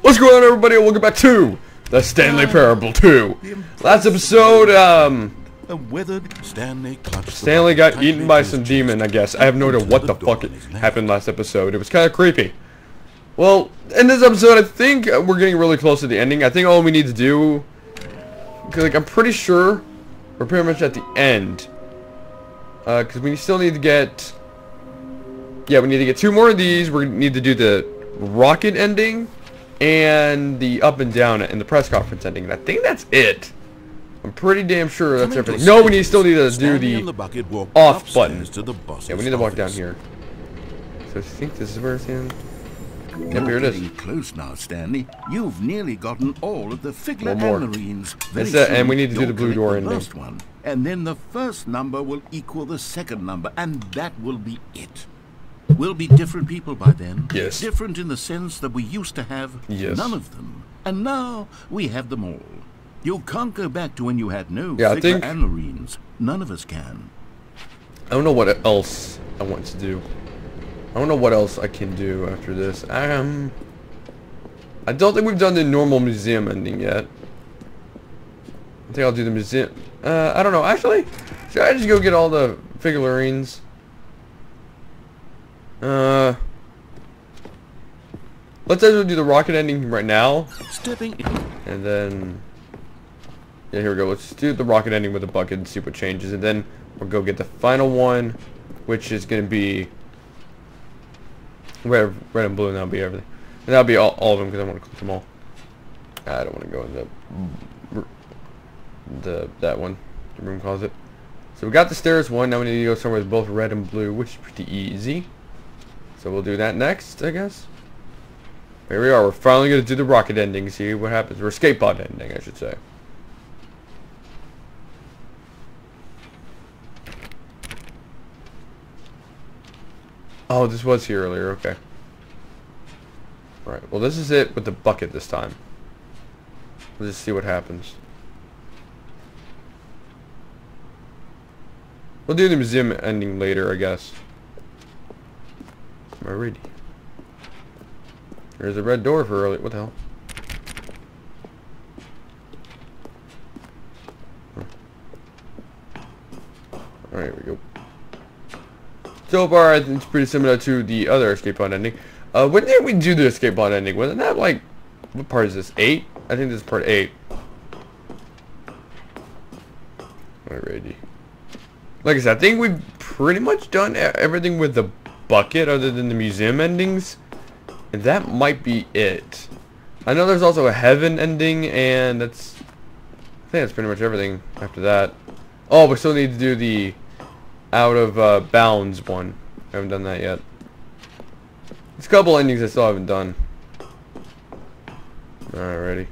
What's going on, everybody? Welcome back to the Stanley Parable 2. Last episode, a weathered Stanley got eaten by some demon, I guess. I have no idea what the fuck happened last episode. It was kind of creepy. Well, in this episode, I think we're getting really close to the ending. I think all we need to do, like, I'm pretty sure we're pretty much at the end. Because we still need to get, we need to get 2 more of these. We need to do the rocket ending and the up and down and the press conference ending. And I think that's it. I'm pretty damn sure that's everything. No, we still need to do the off button. Yeah, we need to walk down here. So I think this is where it's in. Yep, here it is. Close now, Stanley. You've nearly gotten all of the figure marines. And we need to do the blue door ending. First one, and then the first number will equal the second number, and that will be it. We'll be different people by then. Yes. Different in the sense that we used to have none of them, and now we have them all. You can't go back to when you had no figure marines. None of us can. I don't know what else I want to do. I don't know what else I can do after this. I don't think we've done the normal museum ending yet. I think I'll do the museum. I don't know. Actually, should I just go get all the figurines? Let's either do the rocket ending right now. And then, yeah, here we go. Let's do the rocket ending with the bucket and see what changes. And then we'll go get the final one, which is going to be red and blue, and that'll be everything. And that'll be all of them because I want to click them all. I don't want to go in that one, the room closet. So we got the stairs one. Now we need to go somewhere with both red and blue, which is pretty easy. So we'll do that next, I guess. Here we are. We're finally going to do the rocket ending. See what happens. Or escape pod ending, I should say. Oh, this was here earlier. Okay. Right. Well, this is it with the bucket this time. We'll just see what happens. We'll do the museum ending later, I guess. Am I ready? There's a red door for early. What the hell? Alright, here we go. So far, I think it's pretty similar to the other escape pod ending. When did we do the escape pod ending? Wasn't that like, what part is this? 8? I think this is part 8. Alrighty. Like I said, I think we've pretty much done everything with the bucket other than the museum endings. And that might be it. I know there's also a heaven ending, and I think that's pretty much everything after that. Oh, we still need to do the out of bounds one. I haven't done that yet. There's a couple endings I still haven't done. Alrighty.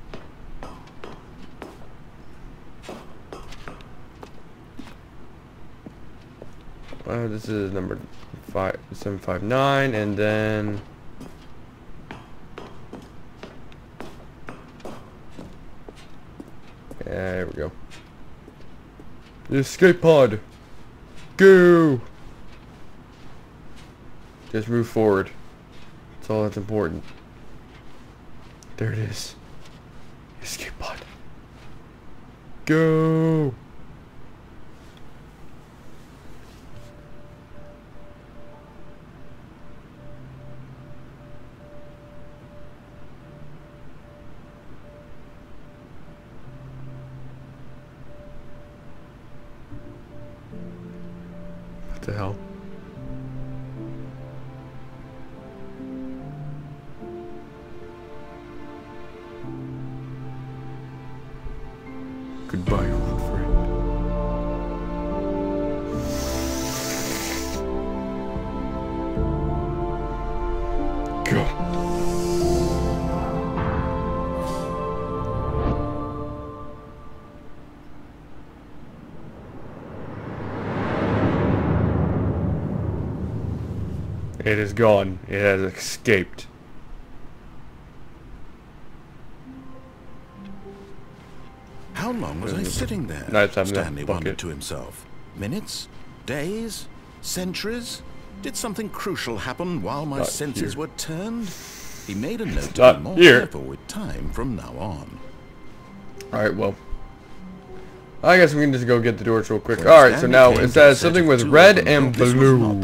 This is number 759, and then there we go. The escape pod. Go. Just move forward. That's all that's important. There it is. Escape pod. Go. What the hell? Goodbye, old friend. Go. It is gone. It has escaped. How long was I sitting there? Stanley wondered to himself. Minutes? Days? Centuries? Did something crucial happen while my senses were turned? He made a note to be more careful with time from now on. Alright, well. I guess we can just go get the doors real quick. Alright, so now it says something with red and blue.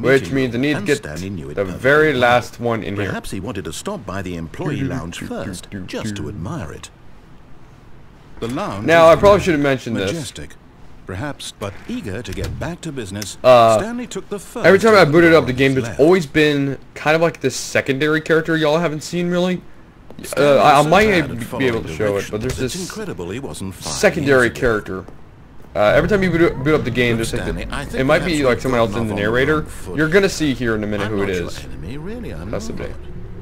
Which means I need to get the very last one in here. Perhaps he wanted to stop by the employee lounge first, just to admire it. The lounge now, I probably should have mentioned majestic. This. Perhaps, but eager to get back to business, Stanley took the first. Every time I booted up the game, there's always been kind of like this secondary character y'all haven't seen really. I might be able to show it, but there's this secondary character. Every time you boot up the game, there's like it might be like someone else in the narrator. You're gonna see here in a minute who it is. Possibly.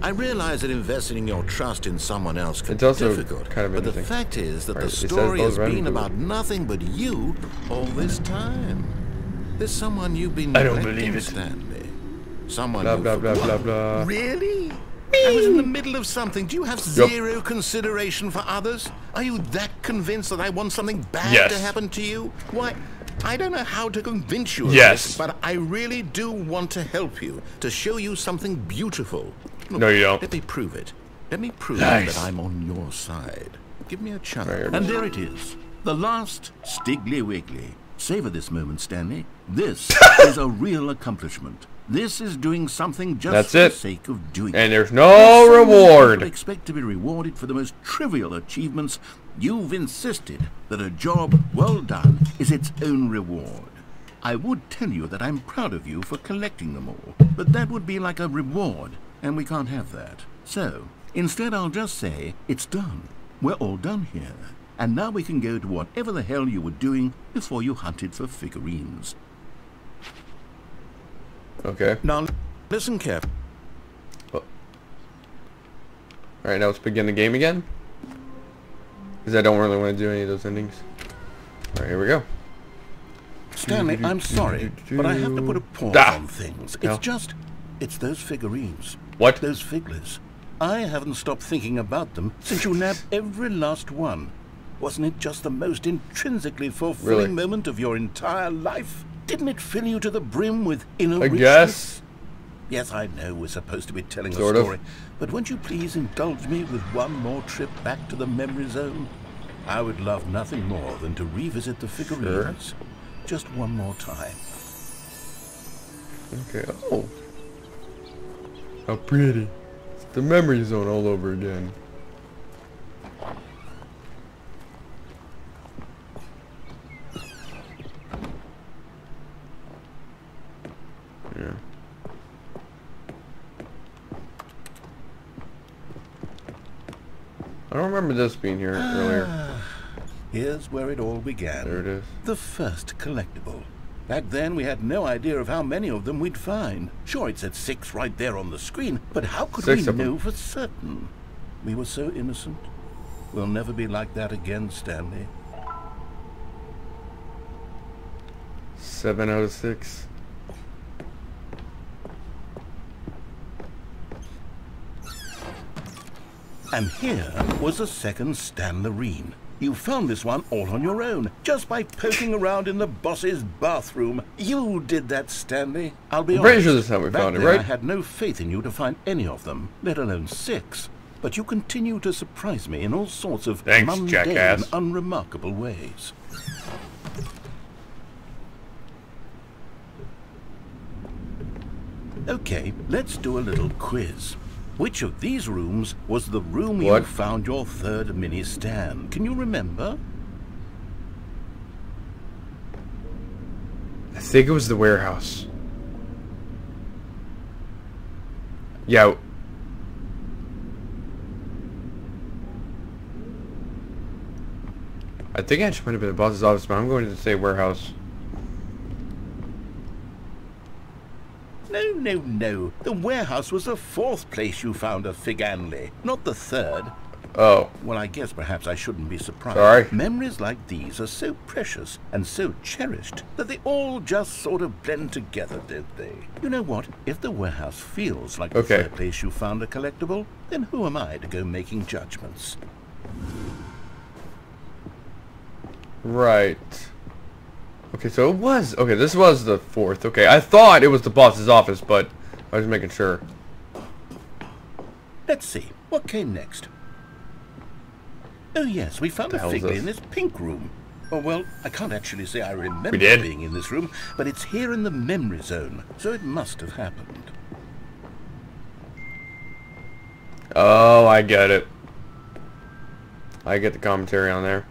I realize that investing your trust in someone else can be difficult, kind of but the fact is that the story has been about nothing but you all this time. There's someone you've been neglecting, Stanley. Someone blah blah blah blah blah. Really? I was in the middle of something. Do you have zero consideration for others? Are you that convinced that I want something bad to happen to you? Why, I don't know how to convince you of this, but I really do want to help you, to show you something beautiful. Look, no, you don't. Let me prove it. Let me prove that I'm on your side. Give me a chance. And there it is. The last Stiggly Wiggly. Savor this moment, Stanley. This is a real accomplishment. This is doing something just for the sake of doing it. And there's no reward. People expect to be rewarded for the most trivial achievements. You've insisted that a job well done is its own reward. I would tell you that I'm proud of you for collecting them all, but that would be like a reward, and we can't have that. So, instead I'll just say, it's done. We're all done here. And now we can go to whatever the hell you were doing before you hunted for figurines. Okay. Now, listen carefully. Oh. Alright, now let's begin the game again. Because I don't really want to do any of those endings. Alright, here we go. Stanley, I'm sorry, but I have to put a pause on things. It's those figurines. What? Those figglers. I haven't stopped thinking about them since you nabbed every last one. Wasn't it just the most intrinsically fulfilling moment of your entire life? Didn't it fill you to the brim with inner richness? Guess. Yes, I know we're supposed to be telling a story, but won't you please indulge me with one more trip back to the memory zone? I would love nothing more than to revisit the figurines. Just one more time. Okay. Oh. How pretty. It's the memory zone all over again. Yeah. I don't remember this being here earlier. Here's where it all began. There it is. The first collectible. Back then, we had no idea of how many of them we'd find. Sure, it said 6 right there on the screen, but how could we know for certain? We were so innocent. We'll never be like that again, Stanley. 7 out of 6. And here was a second Stanley. You found this one all on your own, just by poking around in the boss's bathroom. You did that, Stanley. I'll be honest. Pretty sure this is how we found it, right? I had no faith in you to find any of them, let alone 6. But you continue to surprise me in all sorts of mundane, jackass. unremarkable ways. Okay, let's do a little quiz. Which of these rooms was the room you found your third mini stand? Can you remember? I think it was the warehouse. Yeah. I think it might have been the boss's office, but I'm going to say warehouse. No. The warehouse was the 4th place you found a Figanley, not the 3rd. Oh. Well, I guess perhaps I shouldn't be surprised. Sorry. Memories like these are so precious and so cherished that they all just sort of blend together, don't they? You know what? If the warehouse feels like the 3rd place you found a collectible, then who am I to go making judgments? Right. Okay, so it was... Okay, this was the 4th. Okay, I thought it was the boss's office, but I was making sure. Let's see, what came next? Oh yes, we found a Figley in this pink room. Oh well, I can't actually say I remember being in this room, but it's here in the memory zone, so it must have happened. Oh, I get it. I get the commentary on there.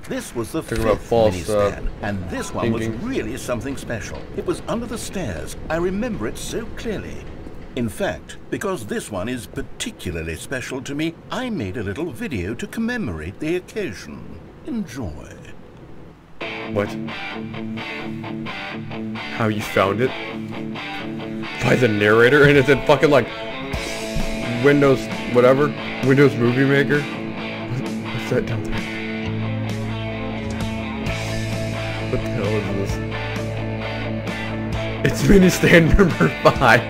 This was the fifth mini Stan, and this one was really something special. It was under the stairs. I remember it so clearly. In fact, because this one is particularly special to me, I made a little video to commemorate the occasion. Enjoy. What? How you found it? By the narrator? And it's in fucking like Windows whatever? Windows Movie Maker? What's that down there? What the hell is this? It's mini stand number 5.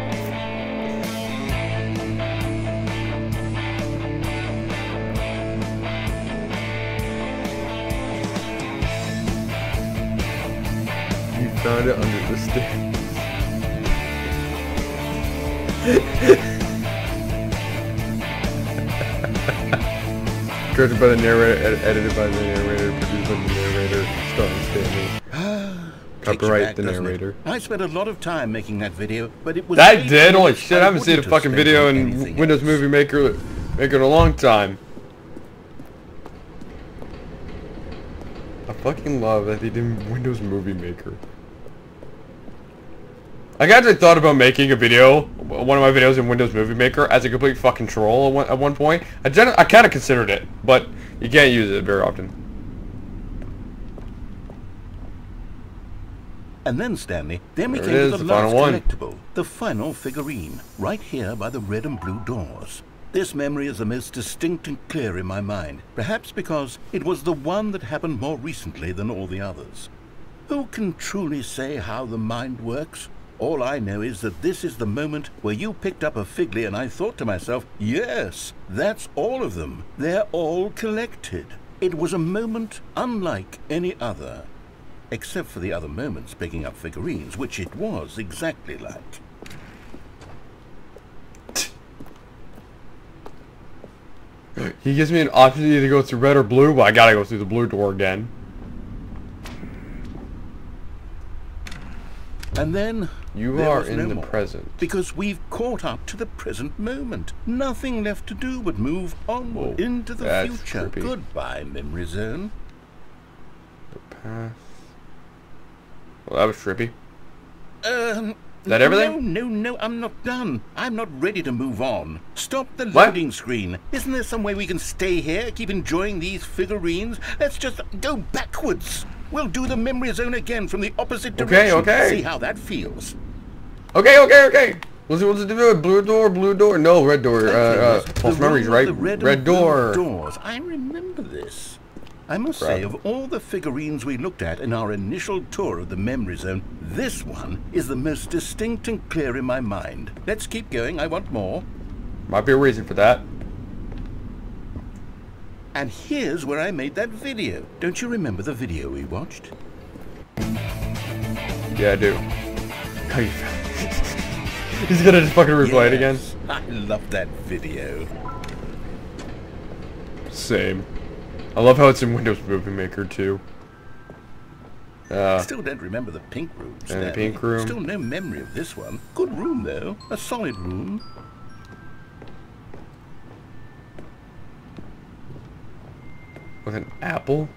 You found it under the stairs. Directed by the narrator, edited by the narrator, produced by the narrator, starring Stanley. Copyright the narrator. I spent a lot of time making that video, but it was... That did? Holy shit, I haven't seen a fucking video in Windows Movie Maker in a long time. I fucking love that they did Windows Movie Maker. I actually thought about making a video, one of my videos in Windows Movie Maker, as a complete fucking troll at one point. I kind of considered it, but you can't use it very often. And then, Stanley, then we came to the last collectible, the final figurine, right here by the red and blue doors. This memory is the most distinct and clear in my mind, perhaps because it was the one that happened more recently than all the others. Who can truly say how the mind works? All I know is that this is the moment where you picked up a Figley and I thought to myself, yes, that's all of them. They're all collected. It was a moment unlike any other. Except for the other moments picking up figurines, which it was exactly like. He gives me an option to either go through red or blue, but I gotta go through the blue door again. And then you are in the present. Because we've caught up to the present moment. Nothing left to do but move onward into the future. Trippy. Goodbye, memory zone. The past. Well, that was trippy. Is that everything? No, I'm not done. I'm not ready to move on. Stop the loading screen. Isn't there some way we can stay here, keep enjoying these figurines? Let's just go backwards. We'll do the memory zone again from the opposite direction. Okay. See how that feels. Okay. What's it do? Blue door? No, red door. False memories, right? Red door. Doors. I remember this. I must say, of all the figurines we looked at in our initial tour of the memory zone, this one is the most distinct and clear in my mind. Let's keep going. I want more. Might be a reason for that. And here's where I made that video. Don't you remember the video we watched? Yeah, I do. How you He's gonna just fucking replay it again. I love that video. Same. I love how it's in Windows Movie Maker too. Still don't remember the pink room. And the pink room. Still no memory of this one. Good room though. A solid room. With an apple?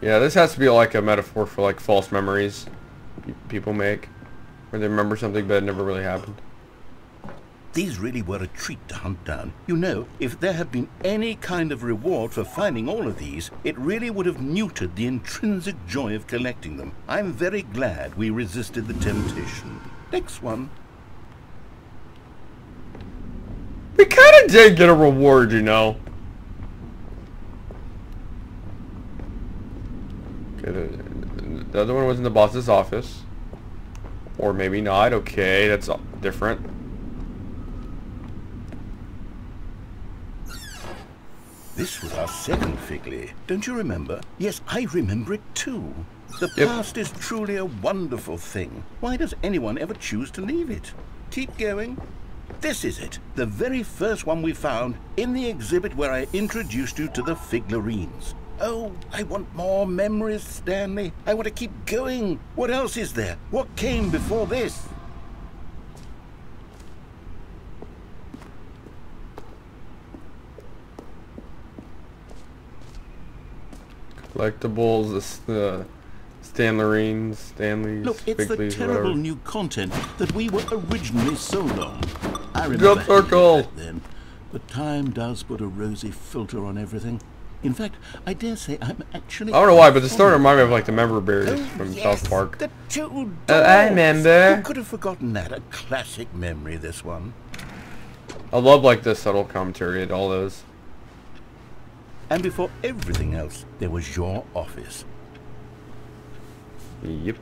Yeah, this has to be like a metaphor for like false memories people make. Where they remember something but it never really happened. These really were a treat to hunt down. You know, if there had been any kind of reward for finding all of these, it really would have muted the intrinsic joy of collecting them. I'm very glad we resisted the temptation. Next one. We kind of did get a reward, you know. Okay, the other one was in the boss's office. Or maybe not. Okay, that's different. This was our second Figley. Don't you remember? Yes, I remember it too. The past is truly a wonderful thing. Why does anyone ever choose to leave it? Keep going. This is it, the very first one we found in the exhibit where I introduced you to the figurines. Oh, I want more memories, Stanley. I want to keep going. What else is there? What came before this? Collectibles, the Stanleys. Look, it's the terrible whatever. new content that we were originally sold on. I remember circle. back then, but time does put a rosy filter on everything. In fact, I dare say I'm actually... I don't know why, but the story reminded me of like the member berries from South Park. The two Oh, I dogs. remember. Who could have forgotten that? A classic memory, this one. I love like the subtle commentary and all those. And before everything else, there was your office. Yep.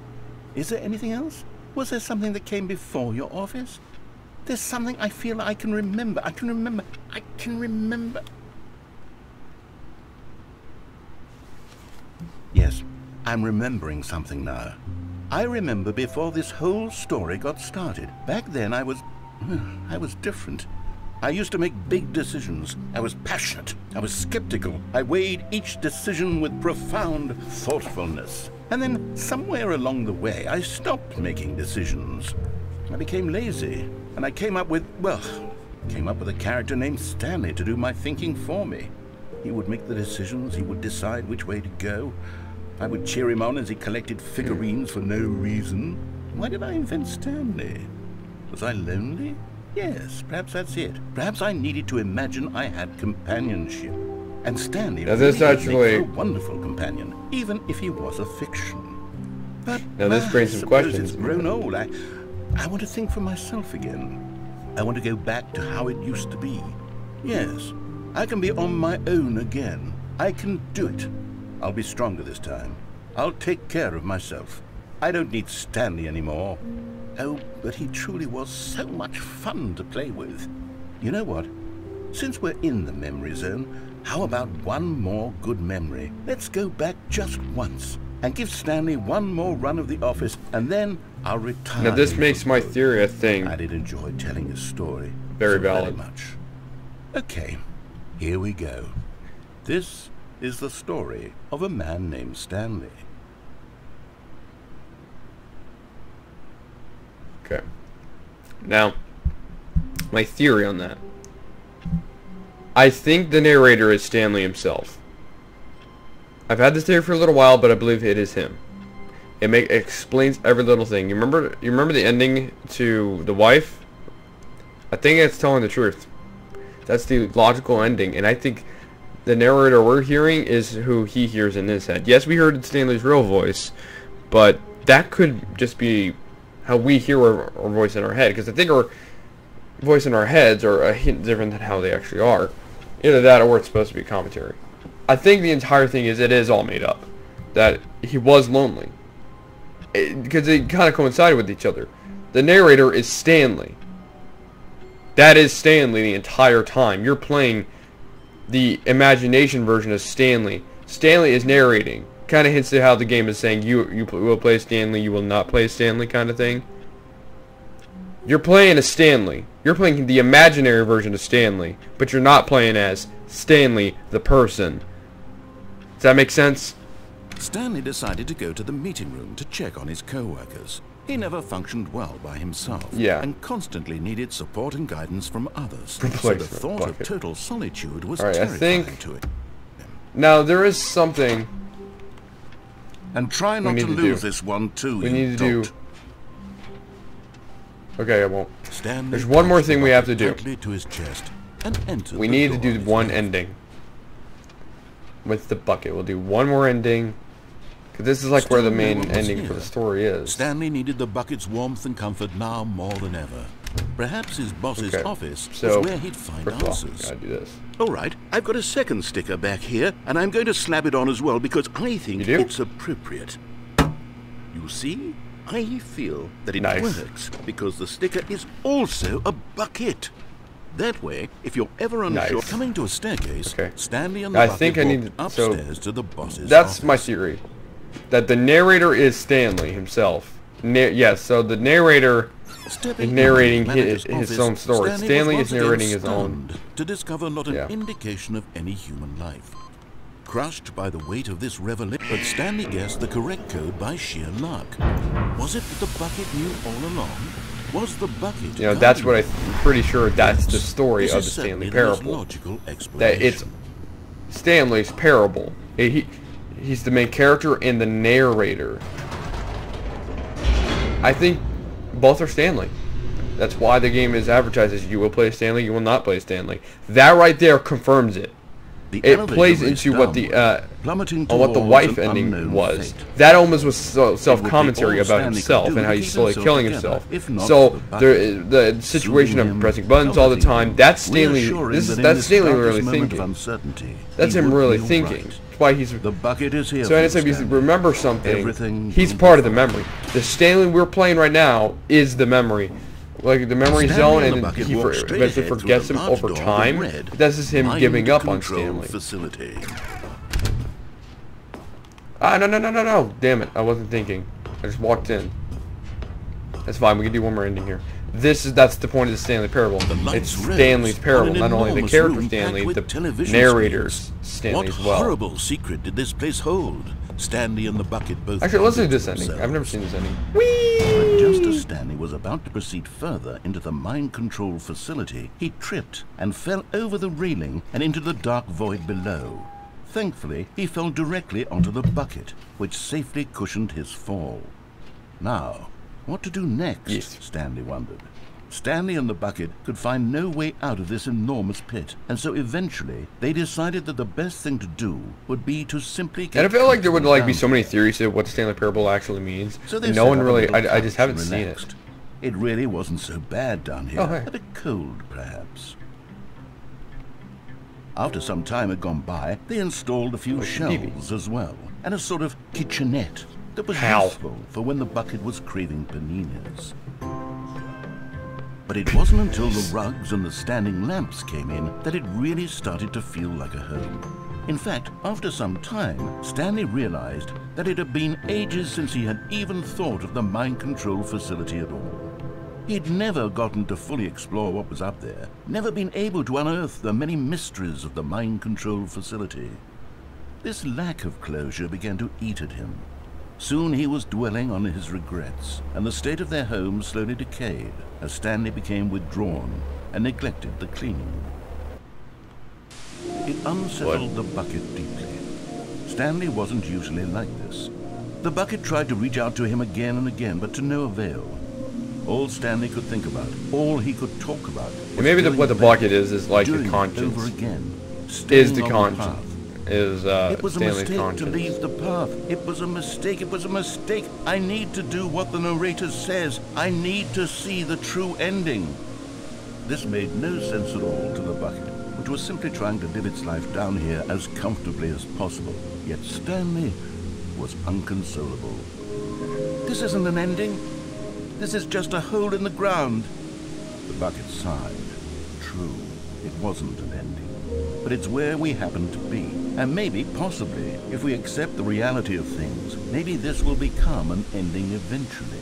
Is there anything else? Was there something that came before your office? There's something I feel I can remember. I can remember. Yes, I'm remembering something now. I remember before this whole story got started. Back then I was different. I used to make big decisions. I was passionate. I was skeptical. I weighed each decision with profound thoughtfulness. And then somewhere along the way, I stopped making decisions. I became lazy. And I came up with a character named Stanley to do my thinking for me. He would make the decisions. He would decide which way to go. I would cheer him on as he collected figurines for no reason. Why did I invent Stanley? Was I lonely? Yes, perhaps that's it. Perhaps I needed to imagine I had companionship. And Stanley Now this really actually- did make a wonderful companion, even if he was a fiction. But Now this brings some suppose questions. It's grown old. I want to think for myself again. I want to go back to how it used to be. Yes, I can be on my own again. I can do it. I'll be stronger this time. I'll take care of myself. I don't need Stanley anymore. Oh, but he truly was so much fun to play with. You know what? Since we're in the memory zone, how about one more good memory? Let's go back just once and give Stanley one more run of the office, and then I'll retire. Now this him makes for my good. theory a thing. I did enjoy telling his story. Very so valid. much. Okay, here we go. This is the story of a man named Stanley. Okay. Now, my theory on that. I think the narrator is Stanley himself. I've had this theory for a little while, but I believe it is him. It explains every little thing. You remember the ending to the wife? I think it's telling the truth. That's the logical ending, and I think the narrator we're hearing is who he hears in his head. Yes, we heard Stanley's real voice, but that could just be how we hear our voice in our head, because I think our voice in our heads are a hint different than how they actually are. Either that or it's supposed to be commentary. I think the entire thing is it is all made up. That he was lonely. Because they kind of coincided with each other. The narrator is Stanley. That is Stanley the entire time. You're playing the imagination version of Stanley. Stanley is narrating. Kind of hints at how the game is saying you will play Stanley, you will not play Stanley kind of thing. You're playing as Stanley. You're playing the imaginary version of Stanley, but you're not playing as Stanley the person. Does that make sense? Stanley decided to go to the meeting room to check on his co-workers. He never functioned well by himself, Yeah. and constantly needed support and guidance from others. So the Replacement thought of bucket. total solitude was Alright, I terrifying think- to it. Now, there is something And try not need to to lose do. this one too. we you need to do. dolt. Okay, I won't. Stanley There's one more punched thing the we have to bucket do. tightly to his chest and entered We the need to door do of his one mouth. ending. With the bucket. We'll do one more ending. Because this is like where the Stanley main was ending here. for the story is. Stanley needed the bucket's warmth and comfort now more than ever. Perhaps his boss's Okay, office so, was where he'd find first of all, answers. gotta do this. All right, I've got a second sticker back here, and I'm going to slap it on as well because I think You do? it's appropriate. You see? I feel that it Nice. works because the sticker is also a bucket. That way, if you're ever unsure... Nice. Coming to a staircase, Okay. Stanley and the I bucket think I need walked to- so, upstairs to the boss's That's office. my theory. that the narrator is Stanley himself. Yes, so the narrator is narrating his own story. Stanley is narrating his own. To discover not an Yeah. indication of any human life. Crushed by the weight of this revelation, but Stanley guessed the correct code by sheer luck. Was it that the bucket knew all along? Was the bucket? You know, that's what I'm pretty sure that's the story of the Stanley parable. That it's Stanley's parable. He's the main character and the narrator. I think both are Stanley. That's why the game is advertised as you will play Stanley, you will not play Stanley. That right there confirms it. It plays into what the wife ending was. That almost was self-commentary about himself and how he's slowly killing himself. So the situation of pressing buttons all the time. That's Stanley. That's Stanley really thinking. That's him really thinking. That's why he's. So anytime you remember something, he's part of the memory. The Stanley we're playing right now is the memory. Like the memory zone, and he eventually forgets him over time. That's just him giving up on Stanley. Ah, no. Damn it, I wasn't thinking. I just walked in. That's fine, we can do one more ending here. That's the point of the Stanley parable. It's Stanley's parable, not only the character Stanley, the narrator's Stanley as well. What horrible secret did this place hold? Stanley and the bucket both. Actually, let's do this ending. I've never seen this ending. But just as Stanley was about to proceed further into the mind control facility, he tripped and fell over the railing and into the dark void below. Thankfully, he fell directly onto the bucket, which safely cushioned his fall. Now, what to do next? Yes. Stanley wondered. Stanley and the bucket could find no way out of this enormous pit, and so eventually they decided that the best thing to do would be to simply get. And I feel like there would be so many theories of what the Stanley parable actually means. So and no one really. I just haven't seen it. It really wasn't so bad down here. Oh, hey. A bit cold, perhaps. After some time had gone by, they installed a few shelves as well, and a sort of kitchenette that was useful for when the bucket was craving paninis. But it wasn't until the rugs and the standing lamps came in that it really started to feel like a home. In fact, after some time, Stanley realized that it had been ages since he had even thought of the mind control facility at all. He'd never gotten to fully explore what was up there, never been able to unearth the many mysteries of the mind control facility. This lack of closure began to eat at him. Soon he was dwelling on his regrets, and the state of their home slowly decayed as Stanley became withdrawn and neglected the cleaning. It unsettled the bucket deeply. Stanley wasn't usually like this. The bucket tried to reach out to him again and again, but to no avail. All Stanley could think about, all he could talk about, And maybe what the bucket is like the conscience. over again, Is the staying on conscience. path. Is It was a Stanley's mistake conscience. to leave the path. It was a mistake. It was a mistake. I need to do what the narrator says. I need to see the true ending. This made no sense at all to the bucket, which was simply trying to live its life down here as comfortably as possible. Yet Stanley was unconsolable. This isn't an ending. This is just a hole in the ground. The bucket sighed. True, it wasn't an ending. But it's where we happen to be. And maybe, possibly, if we accept the reality of things, maybe this will become an ending eventually.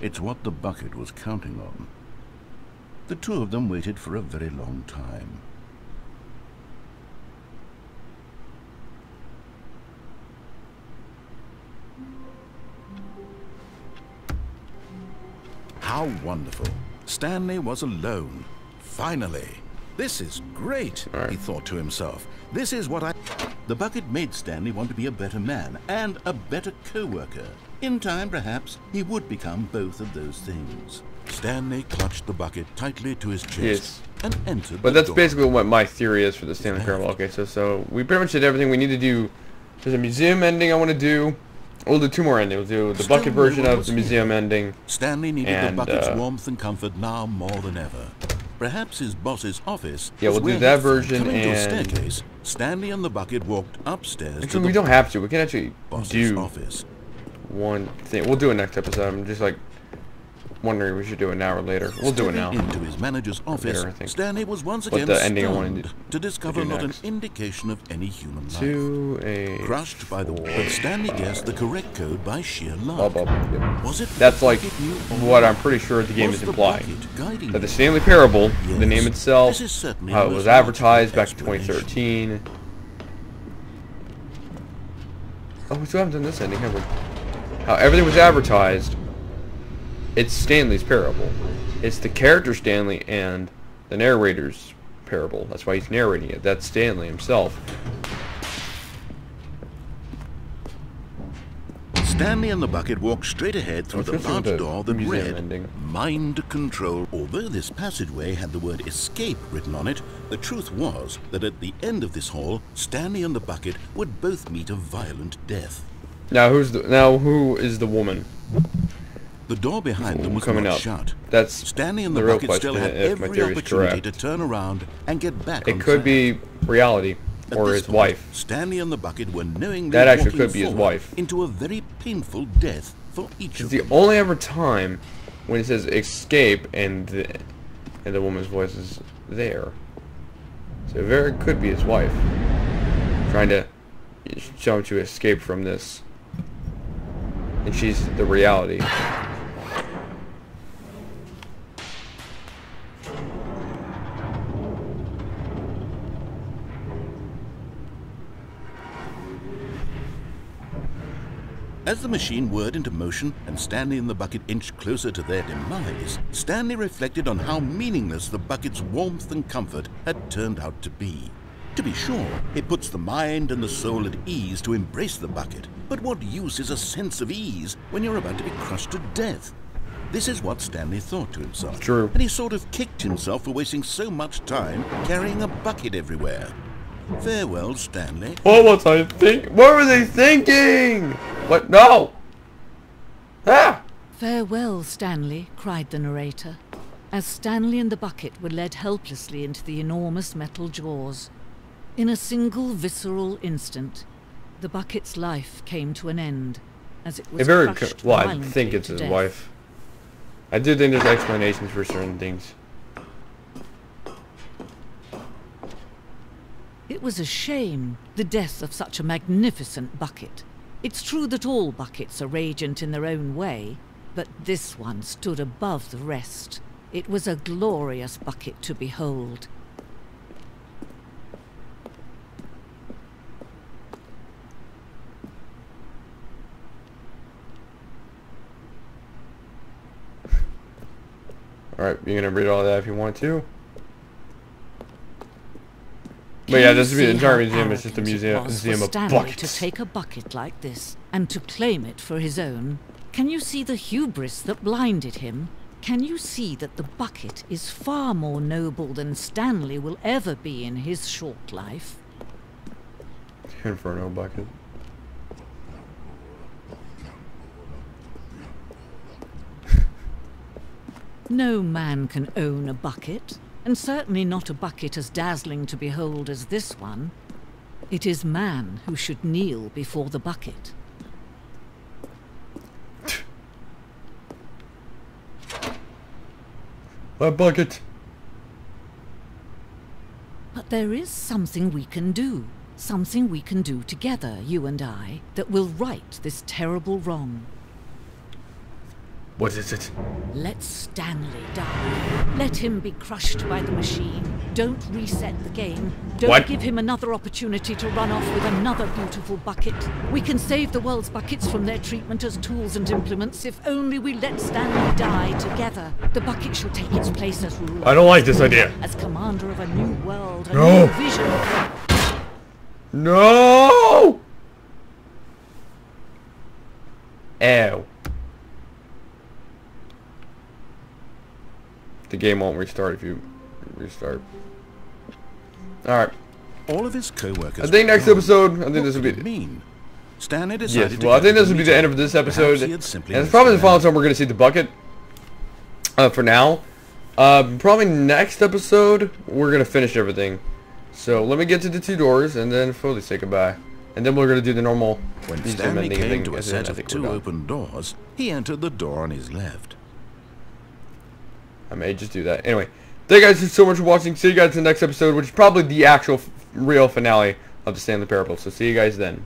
It's what the bucket was counting on. The two of them waited for a very long time. How wonderful. Stanley was alone. Finally. This is great, he thought to himself. This is what I... The bucket made Stanley want to be a better man and a better co-worker. In time, perhaps, he would become both of those things. Stanley clutched the bucket tightly to his chest Yes. and entered But the that's door. basically what my theory is for the Stanley parable. Okay, so we pretty much did everything we need to do. There's a museum ending I want to do. We'll do two more endings. We'll do the bucket version of the museum ending. Stanley needed And, the bucket's warmth and comfort now more than ever. Perhaps his boss's office. Yeah, was we'll do where that he- version coming to a and- staircase, Stanley and the bucket walked upstairs to Actually, the we don't have to. We can actually boss's do office. one thing. We'll do it next episode. I'm just like wondering if we should do it now or later. We'll do it now. Stepping into his manager's office, Later, I think. Stanley was once But again the ending I wanted stunned to discover not an next. indication of any human life. 2A. Crushed by the but Stanley guessed the correct code by sheer luck. Yep. Was it That's like bucket knew all what along? I'm pretty sure the game Was is the implying. bucket guiding That the him? Stanley Parable, the Yes, name itself, this is certainly how the it was most advertised back in logical explanation. 2013. Oh, we still haven't done this ending, have we? How everything was advertised. It's Stanley's Parable. It's the character Stanley and the narrator's parable. That's why he's narrating it. That's Stanley himself. Stanley and the bucket walked straight ahead through the What's this with large the door that museum read ending? Mind Control. Although this passageway had the word escape written on it, the truth was that at the end of this hall, Stanley and the bucket would both meet a violent death. Now who is the woman? The door behind them was Coming not up. shut. That's Stanley and the the real bucket still question, had if my every theory is opportunity to correct. turn around and get back on It could track. be reality. At Or this his point, wife. Stanley and the bucket were knowingly That actually walking could be his forward wife. into a very painful death for each It's of the them. only ever time when it says escape and the woman's voice is there. So it very could be his wife. Trying to show him to escape from this. And she's the reality. As the machine whirred into motion and Stanley and the bucket inched closer to their demise, Stanley reflected on how meaningless the bucket's warmth and comfort had turned out to be. To be sure, it puts the mind and the soul at ease to embrace the bucket, but what use is a sense of ease when you're about to be crushed to death? This is what Stanley thought to himself. True. And he sort of kicked himself for wasting so much time carrying a bucket everywhere. Farewell, Stanley. What was I think? What were they thinking? What? No! Ah! "Farewell, Stanley," cried the narrator, as Stanley and the bucket were led helplessly into the enormous metal jaws. In a single visceral instant, the bucket's life came to an end, as it was crushed Well, I violently think it's to his death. wife. I do think there's explanations for certain things. It was a shame, the death of such a magnificent bucket. It's true that all buckets are radiant in their own way, but this one stood above the rest. It was a glorious bucket to behold. Alright, you're gonna read all that if you want to. But yeah, this would be the entire museum. It's just a museum of Stanley buckets. to take a bucket like this and to claim it for his own. Can you see the hubris that blinded him? Can you see that the bucket is far more noble than Stanley will ever be in his short life? Inferno bucket. No man can own a bucket, and certainly not a bucket as dazzling to behold as this one. It is man who should kneel before the bucket. My bucket. But there is something we can do. Something we can do together, you and I, that will right this terrible wrong. What is it? Let Stanley die. Let him be crushed by the machine. Don't reset the game. Don't What? give him another opportunity to run off with another beautiful bucket. We can save the world's buckets from their treatment as tools and implements if only we let Stanley die together. The bucket shall take its place as ruler. I don't like this idea. As commander of a new world, a No. new vision. No! Ew. The game won't restart if you restart. Alright. All of his co-workers. I think next were gone. episode, I think What this will did be... it mean? Stanley decided Yes, to well, I go think to this will be the end of this episode. Perhaps he And had simply it's probably the missed final out. time we're going to see the bucket. For now. Probably next episode, we're going to finish everything. So, let me get to the two doors, and then fully say goodbye. And then we're going to do the normal When museum Stanley ending came thing, to a and then set I of think we're two done. open doors, he entered the door on his left. I may just do that. Anyway, thank you guys so much for watching. See you guys in the next episode, which is probably the actual real finale of the Stanley Parable. So see you guys then.